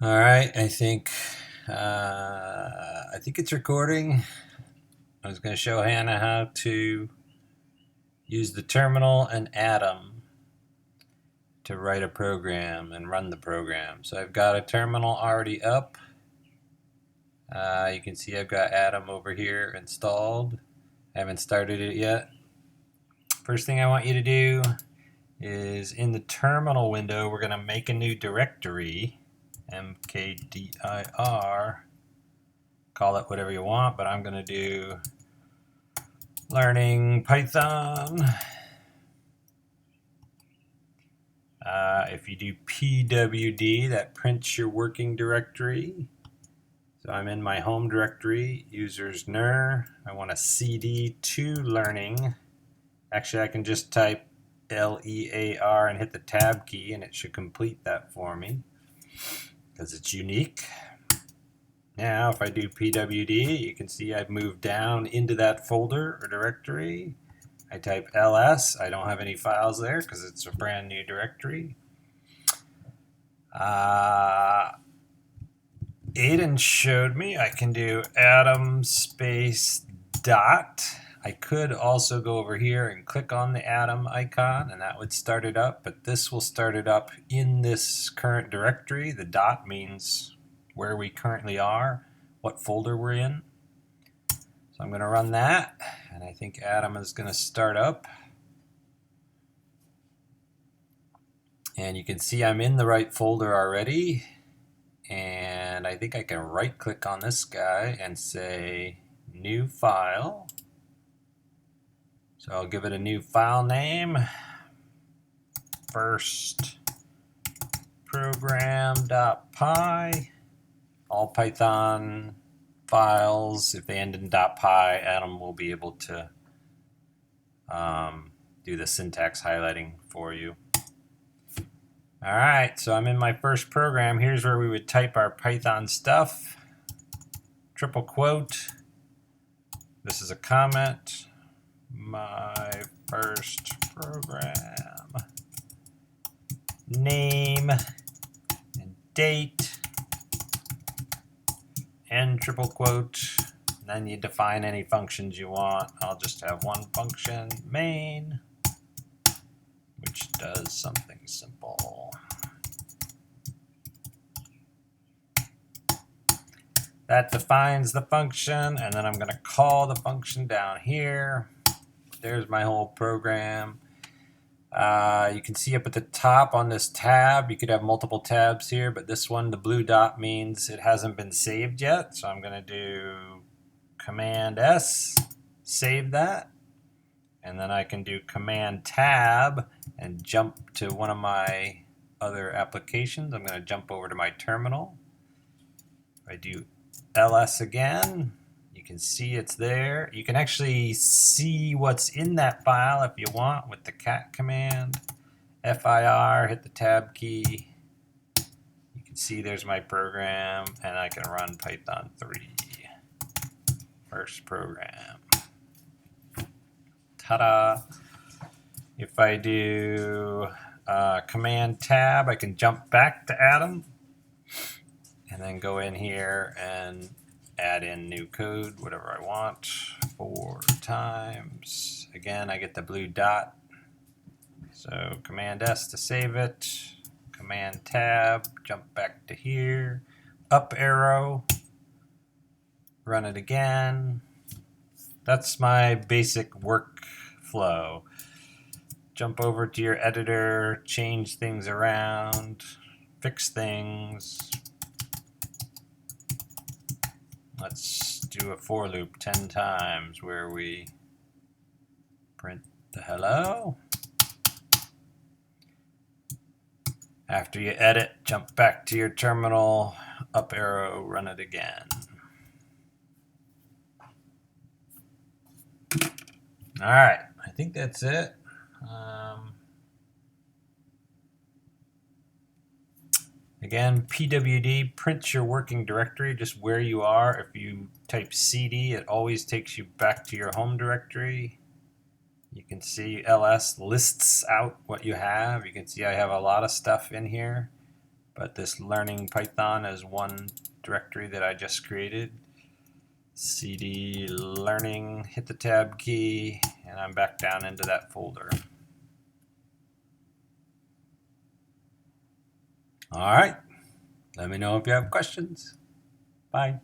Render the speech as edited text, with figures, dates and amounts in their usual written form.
All right, I think it's recording. I was going to show Hannah how to use the terminal and Atom to write a program and run the program. So I've got a terminal already up. You can see I've got Atom over here installed. I haven't started it yet. First thing I want you to do is in the terminal window, we're going to make a new directory, mkdir. Call it whatever you want, but I'm going to do learning Python. If you do pwd, that prints your working directory. So I'm in my home directory, users ner. I want a cd to learning. Actually, I can just type lear and hit the tab key, and it should complete that for me because it's unique. Now, if I do pwd, you can see I've moved down into that folder or directory. I type ls. I don't have any files there because it's a brand new directory. Aiden showed me I can do atom space dot. I could also go over here and click on the atom icon and that would start it up, but this will start it up in this current directory. The dot means where we currently are, what folder we're in. So I'm going to run that, and I think Atom is going to start up. And you can see I'm in the right folder already. And I think I can right click on this guy and say new file. So I'll give it a new file name. First program.py. All Python files, if they end in .py, Atom will be able to do the syntax highlighting for you. All right, so I'm in my first program. Here's where we would type our Python stuff. Triple quote. This is a comment. My first program. Name and date. End triple quote. Then you define any functions you want. I'll just have one function, main, which does something simple. That defines the function, and then I'm going to call the function down here. There's my whole program. You can see up at the top on this tab, you could have multiple tabs here, but this one, the blue dot, means it hasn't been saved yet. So I'm going to do Command S, save that. And then I can do Command Tab and jump to one of my other applications. I'm going to jump over to my terminal. If I do ls again, you can see it's there. You can actually see what's in that file if you want with the cat command. FIR, hit the tab key. You can see there's my program, and I can run Python 3. First program. Ta-da! If I do Command Tab, I can jump back to Atom and then go in here and add in new code, whatever I want, 4 times. Again, I get the blue dot. So Command S to save it, Command Tab, jump back to here, up arrow, run it again. That's my basic workflow. Jump over to your editor, change things around, fix things. Let's do a for loop 10 times where we print the hello. After you edit, jump back to your terminal, up arrow, run it again. All right, I think that's it. Again, pwd prints your working directory just where you are. If you type cd, it always takes you back to your home directory. You can see ls lists out what you have. You can see I have a lot of stuff in here. but this learning Python is one directory that I just created. CD learning, hit the tab key, and I'm back down into that folder. All right, let me know if you have questions. Bye.